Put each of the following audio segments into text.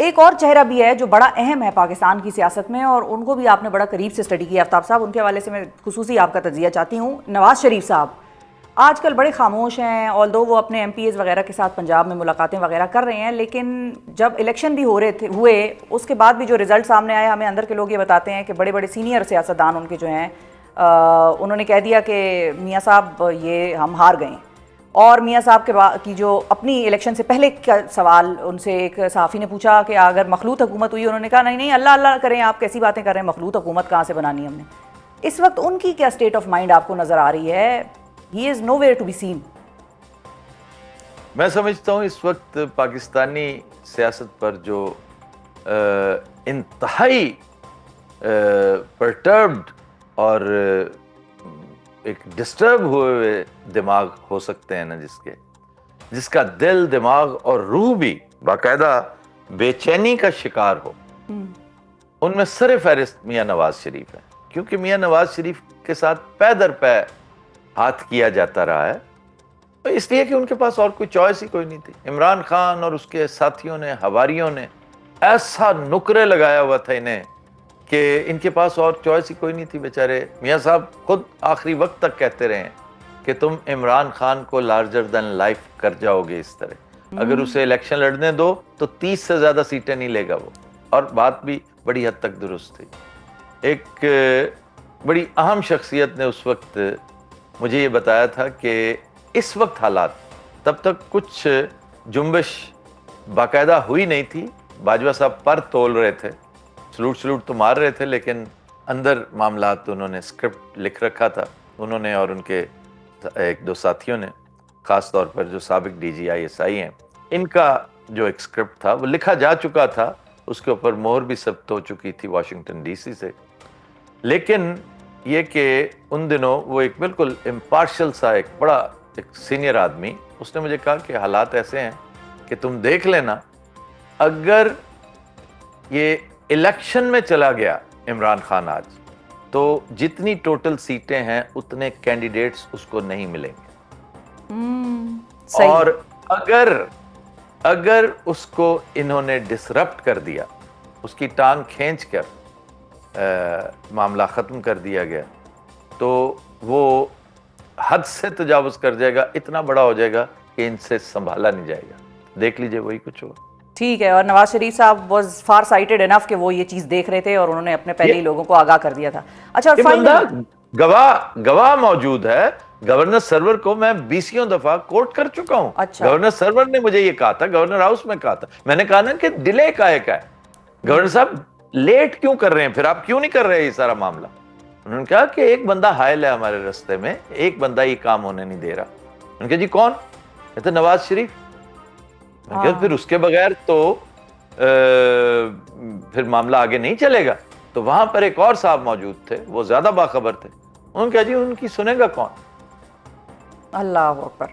ایک اور چہرہ بھی ہے جو بڑا اہم ہے پاکستان کی سیاست میں، اور ان کو بھی آپ نے بڑا قریب سے اسٹڈی کیا آفتاب صاحب، ان کے حوالے سے میں خصوصی آپ کا تجزیہ چاہتی ہوں۔ نواز شریف صاحب آج کل بڑے خاموش ہیں، آلدو وہ اپنے ایم پی ایز وغیرہ کے ساتھ پنجاب میں ملاقاتیں وغیرہ کر رہے ہیں، لیکن جب الیکشن بھی ہوئے اس کے بعد بھی جو رزلٹ سامنے آیا، ہمیں اندر کے لوگ یہ بتاتے ہیں کہ بڑے بڑے سینئر سیاستدان ان کے جو ہیں انہوں نے کہہ دیا کہ میاں صاحب یہ ہم ہار گئے۔ اور میاں صاحب کی جو اپنی الیکشن سے پہلے کا سوال ان سے ایک صحافی نے پوچھا کہ اگر مخلوط حکومت ہوئی، انہوں نے کہا نہیں اللہ اللہ کریں، آپ کیسی باتیں کر رہے ہیں، مخلوط حکومت کہاں سے بنانی ہم نے۔ اس وقت ان کی کیا اسٹیٹ آف مائنڈ آپ کو نظر آ رہی ہے؟ ہی از know where to be seen. میں سمجھتا ہوں اس وقت پاکستانی سیاست پر جو انتہائی پرٹربڈ اور ایک ڈسٹرب ہوئے دماغ ہو سکتے ہیں نا، جس کا دل، دماغ اور روح بھی باقاعدہ بے چینی کا شکار ہو، ان میں سر فہرست میاں نواز شریف ہے، کیونکہ میاں نواز شریف کے ساتھ پے در پے ہاتھ کیا جاتا رہا ہے، اس لیے کہ ان کے پاس اور کوئی چوائس ہی کوئی نہیں تھی۔ عمران خان اور اس کے ساتھیوں نے، حواریوں نے ایسا نکرے لگایا ہوا تھا انہیں کہ ان کے پاس اور چوائس ہی کوئی نہیں تھی۔ بیچارے میاں صاحب خود آخری وقت تک کہتے رہے ہیں کہ تم عمران خان کو لارجر دین لائف کر جاؤ گے اس طرح، اگر اسے الیکشن لڑنے دو تو 30 سے زیادہ سیٹیں نہیں لے گا وہ، اور بات بھی بڑی حد تک درست تھی۔ ایک بڑی اہم شخصیت نے اس وقت مجھے یہ بتایا تھا کہ اس وقت حالات، تب تک کچھ جنبش باقاعدہ ہوئی نہیں تھی، باجوہ صاحب پر تول رہے تھے، سلوٹ تو مار رہے تھے، لیکن اندر معاملات انہوں نے اسکرپٹ لکھ رکھا تھا، انہوں نے اور ان کے ایک دو ساتھیوں نے، خاص طور پر جو سابق D G I S I ہیں، ان کا جو ایک اسکرپٹ تھا وہ لکھا جا چکا تھا، اس کے اوپر مہر بھی ثبت ہو چکی تھی واشنگٹن ڈی سی سے۔ لیکن یہ کہ ان دنوں وہ ایک بالکل امپارشل سا ایک بڑا ایک سینئر آدمی، اس نے مجھے کہا کہ حالات ایسے ہیں کہ تم دیکھ لینا، اگر یہ الیکشن میں چلا گیا عمران خان آج، تو جتنی ٹوٹل سیٹیں ہیں اتنے کینڈیڈیٹس اس کو نہیں ملیں گے، اور اگر اس کو انہوں نے ڈسرپٹ کر دیا، اس کی ٹانگ کھینچ کر معاملہ ختم کر دیا گیا، تو وہ حد سے تجاوز کر جائے گا، اتنا بڑا ہو جائے گا کہ ان سے سنبھالا نہیں جائے گا۔ دیکھ لیجئے وہی کچھ ہوا۔ ٹھیک ہے، اور نواز شریف صاحب واز فار سائٹڈ انف کہ وہ یہ چیز دیکھ رہے تھے اور انہوں نے اپنے پہلے ہی لوگوں کو آگاہ کر دیا تھا۔ اچھا، اور بندہ گواہ موجود ہے، گورنر سرور کو میں 20 دفعہ کوٹ کر چکا ہوں۔ گورنر سرور نے مجھے یہ کہا تھا، گورنر ہاؤس میں کہا تھا، میں نے کہا نا کہ ڈیلے کا ہے، گورنر صاحب لیٹ کیوں کر رہے ہیں، پھر آپ کیوں نہیں کر رہے یہ سارا معاملہ؟ انہوں نے کہا کہ ایک بندہ حائل ہے ہمارے رستے میں، ایک بندہ یہ کام ہونے نہیں دے رہا۔ انہوں نے کہا جی کون؟ کہتے نواز شریف۔ میں کہا پھر اس کے بغیر تو پھر معاملہ آگے نہیں چلے گا۔ تو وہاں پر ایک اور صاحب موجود تھے، وہ زیادہ باخبر تھے، انہوں نے کہا جی ان کی سنے گا کون؟ اللہ اکبر۔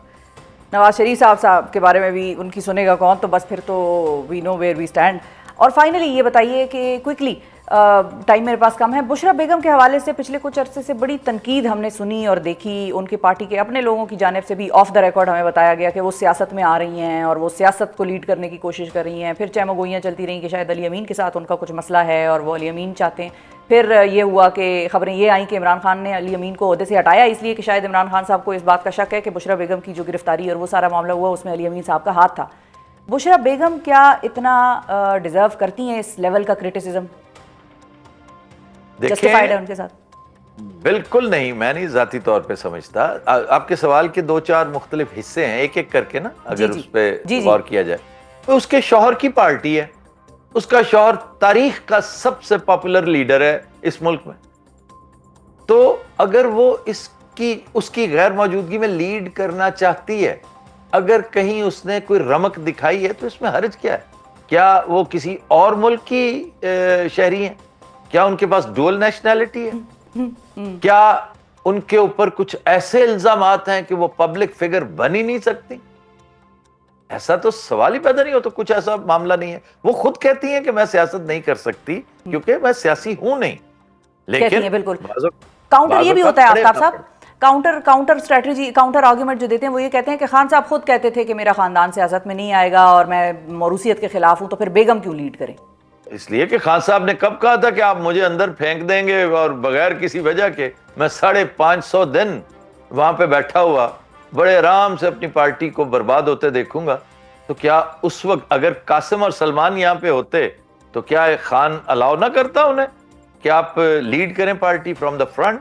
نواز شریف صاحب کے بارے میں بھی ان کی سنے گا کون، تو بس پھر تو وی نو ویئر وی اسٹینڈ۔ اور فائنلی یہ بتائیے کہ کوئکلی، ٹائم میرے پاس کم ہے، بشریٰ بیگم کے حوالے سے پچھلے کچھ عرصے سے بڑی تنقید ہم نے سنی اور دیکھی، ان کی پارٹی کے اپنے لوگوں کی جانب سے بھی آف دا ریکارڈ ہمیں بتایا گیا کہ وہ سیاست میں آ رہی ہیں اور وہ سیاست کو لیڈ کرنے کی کوشش کر رہی ہیں، پھر چہمگوئیاں چلتی رہیں کہ شاید علی امین کے ساتھ ان کا کچھ مسئلہ ہے اور وہ علی امین چاہتے ہیں، پھر یہ ہوا کہ خبریں یہ آئیں کہ عمران خان نے علی امین کو عہدے سے ہٹایا اس لیے کہ شاید عمران خان صاحب کو اس بات کا شک ہے کہ بشریٰ بیگم کی جو گرفتاری اور وہ سارا معاملہ ہوا اس میں علی امین صاحب کا ہاتھ تھا۔ بشریٰ بیگم کیا اتنا ڈیزرو کرتی ہیں اس لیول کا کرٹیسزم؟ جسٹیفائیڈ ہے ان کے ساتھ؟ بالکل نہیں، میں نہیں ذاتی طور پہ سمجھتا۔ آپ کے سوال کے 2-4 مختلف حصے ہیں، ایک ایک کر کے نا اگر اس پہ غور کیا جائے۔ تو اس کے شوہر کی پارٹی ہے، اس کا شوہر تاریخ کا سب سے پاپولر لیڈر ہے اس ملک میں، تو اگر وہ اس کی غیر موجودگی میں لیڈ کرنا چاہتی ہے، اگر کہیں اس نے کوئی رمق دکھائی ہے تو اس میں حرج کیا ہے؟ کیا وہ کسی اور ملک کی شہری ہیں؟ کیا ان کے پاس ڈول نیشنلٹی ہے؟ کیا ان کے اوپر کچھ ایسے الزامات ہیں کہ وہ پبلک فگر بن ہی نہیں سکتی؟ ایسا تو سوال ہی پیدا نہیں ہوتا، کچھ ایسا معاملہ نہیں ہے۔ وہ خود کہتی ہیں کہ میں سیاست نہیں کر سکتی کیونکہ میں سیاسی ہوں نہیں، لیکن بالکل کاؤنٹر یہ بھی ہوتا ہے آفتاب صاحب काउंटर स्ट्रेटजी, काउंटर आर्ग्यूमेंट जो देते हैं वो ये कहते हैं कि खान साहब खुद कहते थे कि मेरा ख़ानदान सियासत में नहीं आएगा और मैं मौरूसियत के ख़िलाफ़ हूँ, तो फिर बेगम क्यों लीड करें? इसलिए कि खान साहब ने कब कहा था कि आप मुझे अंदर फेंक देंगे और बगैर किसी वजह के मैं 550 दिन वहां पे बैठा हुआ बड़े आराम से अपनी पार्टी को बर्बाद होते देखूंगा। तो क्या उस वक्त अगर कासिम और सलमान यहाँ पे होते तो क्या खान अलाउ ना करता उन्हें कि आप लीड करें पार्टी फ्रॉम द फ्रंट?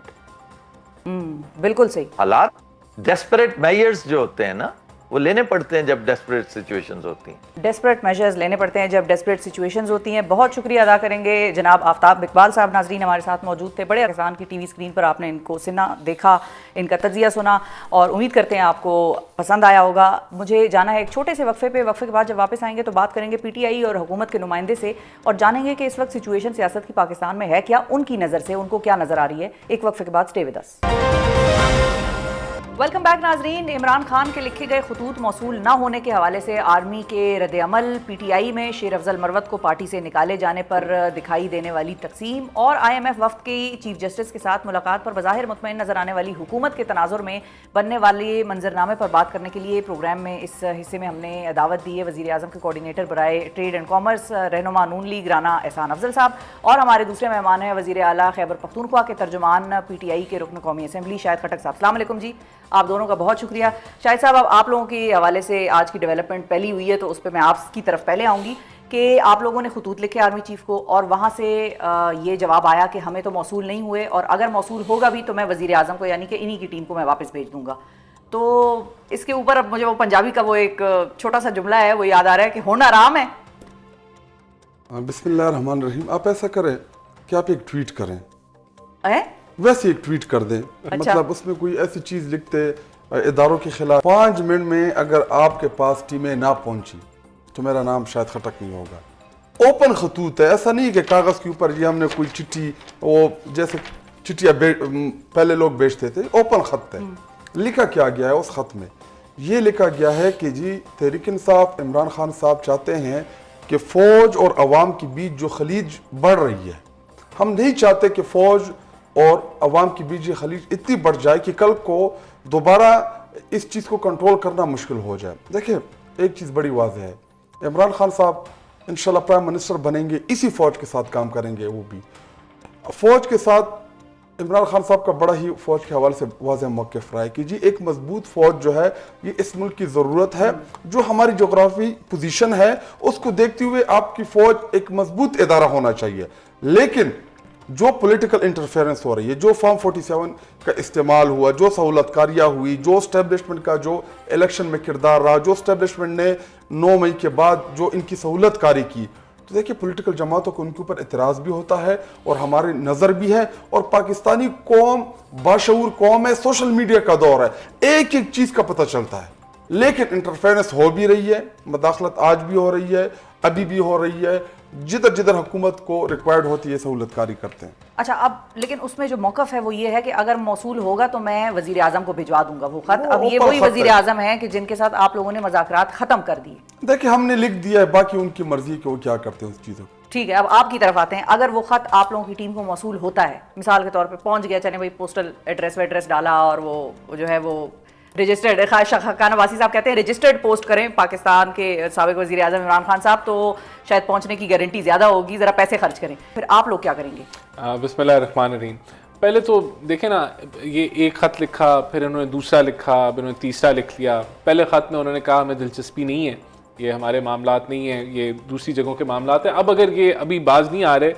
बिल्कुल सही। हालात, डेस्परेट मेजर्स जो होते हैं ना, वो लेने पड़ते हैं जब डेस्परेट सिचुएशंस होती हैं। डेस्परेट मेजर्स लेने पड़ते हैं जब डेस्परेट सिचुएशंस होती हैं। बहुत शुक्रिया अदा करेंगे जनाब आफ्ताब इकबाल साहब, नाजरीन हमारे साथ मौजूद थे। बड़े आसान की टीवी स्क्रीन पर आपने इनको सिना देखा, इनका तजिया सुना और उम्मीद करते हैं आपको पसंद आया होगा। मुझे जाना है एक छोटे से वक्फे पे, वक्फे के बाद जब वापस आएंगे तो बात करेंगे पीटीआई और हुकूमत के नुमाइंदे से और जानेंगे कि इस वक्त सिचुएशन सियासत की पाकिस्तान में है क्या, उनकी नज़र से उनको क्या नज़र आ रही है। एक वक्फे के बाद stay with us. Welcome back नाजरीन। इमरान खान के लिखे गए खतूत मौसूल न होने के हवाले से आर्मी के रद्द-ए-अमल, पीटीआई में शेर अफजल मरवत को पार्टी से निकाले जाने पर दिखाई देने वाली तकसीम और IMF वफ्द की चीफ जस्टिस के साथ मुलाकात पर बज़ाहिर मुतमईन नजर आने वाली हुकूमत के तनाजुर में बनने वाले मंजरनामे पर बात करने के लिए प्रोग्राम में इस हिस्से में हमने दावत दी है वज़ीर आज़म के कोऑर्डिनेटर बराए ट्रेड एंड कॉमर्स रहनुमा नून लीग राना एहसान अफजल साहब और हमारे दूसरे मेहमान हैं वज़ीर आला खैबर पख्तूनख्वा के तर्जुमान पीटीआई के रुकन कौमी असम्बली शाहिद खटक साहब। अस्सलाम वालेकुम जी, आप दोनों का बहुत शुक्रिया। शाहिद साहब, अब आप लोगों के हवाले से आज की डेवलपमेंट पहली हुई है तो उस पर मैं आपकी तरफ पहले आऊँगी कि आप लोगों ने खतूत लिखे आर्मी चीफ को और वहाँ से ये जवाब आया कि हमें तो मौसूल नहीं हुए और अगर मौसूल होगा भी तो मैं वज़ीर आज़म को यानी कि इन्हीं की टीम को मैं वापस भेज दूँगा। तो इसके ऊपर अब मुझे वो पंजाबी का वो एक छोटा सा जुमला है वो याद आ रहा है कि होना आराम है। बिस्मिल्लाहिर्रहमानिर्रहीम। आप ऐसा करें कि आप एक ट्वीट करें, वैसे एक ट्वीट कर दें। अच्छा। मतलब उसमें कोई ऐसी चीज़ लिखते इदारों के खिलाफ 5 मिनट में अगर आपके पास टीमें ना पहुंची तो मेरा नाम शायद खटक नहीं होगा। ओपन खतूत है, ऐसा नहीं कि कागज़ के ऊपर ये हमने कोई चिट्ठी, वो जैसे चिट्ठियाँ पहले लोग बेचते थे, ओपन खत है। लिखा क्या गया है उस खत में? ये लिखा गया है कि जी तहरीक इंसाफ इमरान खान साहब चाहते हैं कि फ़ौज और अवाम के बीच जो खलीज बढ़ रही है, हम नहीं चाहते कि फ़ौज और अवाम के बीच ये खलीज इतनी बढ़ जाए कि कल को दोबारा इस चीज़ को कंट्रोल करना मुश्किल हो जाए। देखिए एक चीज़ बड़ी वाज़ेह है, इमरान खान साहब इंशाल्लाह प्राइम मिनिस्टर बनेंगे, इसी फ़ौज के साथ काम करेंगे। वो भी फ़ौज के साथ इमरान खान साहब का बड़ा ही फ़ौज के हवाले से वाज़ेह मौक़िफ़ रहा है कि जी एक मजबूत फ़ौज जो है ये इस मुल्क की ज़रूरत है। जो हमारी जोग्राफी पोजीशन है उसको देखते हुए आपकी फ़ौज एक मजबूत इदारा होना चाहिए। लेकिन जो पॉलिटिकल इंटरफेरेंस हो रही है, जो फॉर्म 47 का इस्तेमाल हुआ, जो सहूलतकारियाँ हुई, जो इस्टेब्लिशमेंट का जो इलेक्शन में किरदार रहा, जो इस्टेब्लिशमेंट ने 9 मई के बाद जो इनकी सहूलतकारी की, तो देखिए पॉलिटिकल जमातों को उनके ऊपर एतराज़ भी होता है और हमारी नज़र भी है। और पाकिस्तानी कौम बाशऊर कौम है, सोशल मीडिया का दौर है, एक एक चीज़ का पता चलता है। लेकिन इंटरफेरेंस हो भी रही है, मदाखलत आज भी हो रही है, अभी भी हो रही है, जिधर जिधर हुकूमत को रिक्वायर्ड होती है सहूलतकारी करते हैं। अच्छा, अब लेकिन उसमें जो मौक़िफ़ है वो ये है कि अगर मौसूल होगा तो मैं वज़ीर आज़म को भिजवा दूंगा वो खत। अब ये वही वज़ीर आज़म है कि जिनके साथ आप लोगों ने मुज़ाकरात ख़त्म कर दिए। देखिए हमने लिख दिया है, बाकी उनकी मर्जी कि वो क्या करते हैं उस चीज़ों को। ठीक है, अब आपकी तरफ आते हैं। अगर वो खत आप लोगों की टीम को मौसूल होता है, मिसाल के तौर पे पहुंच गया, चले भाई पोस्टल एड्रेस डाला और वो जो है वो रजिस्टर्ड, खान अब्बासी साहब कहते हैं रजिस्टर्ड पोस्ट करें पाकिस्तान के साबिक वज़ीर आज़म इमरान खान साहब, तो शायद पहुंचने की गारंटी ज़्यादा होगी, ज़रा पैसे खर्च करें। फिर आप लोग क्या करेंगे? बिस्मिल्लाहिर्रहमानिर्रहीम। पहले तो देखें ना, ये एक ख़त लिखा, फिर उन्होंने दूसरा लिखा, फिर उन्होंने तीसरा लिख लिया। पहले ख़त में उन्होंने कहा हमें दिलचस्पी नहीं है, ये हमारे मामलात नहीं है, ये दूसरी जगहों के मामलात हैं। अब अगर ये अभी बाज नहीं आ रहे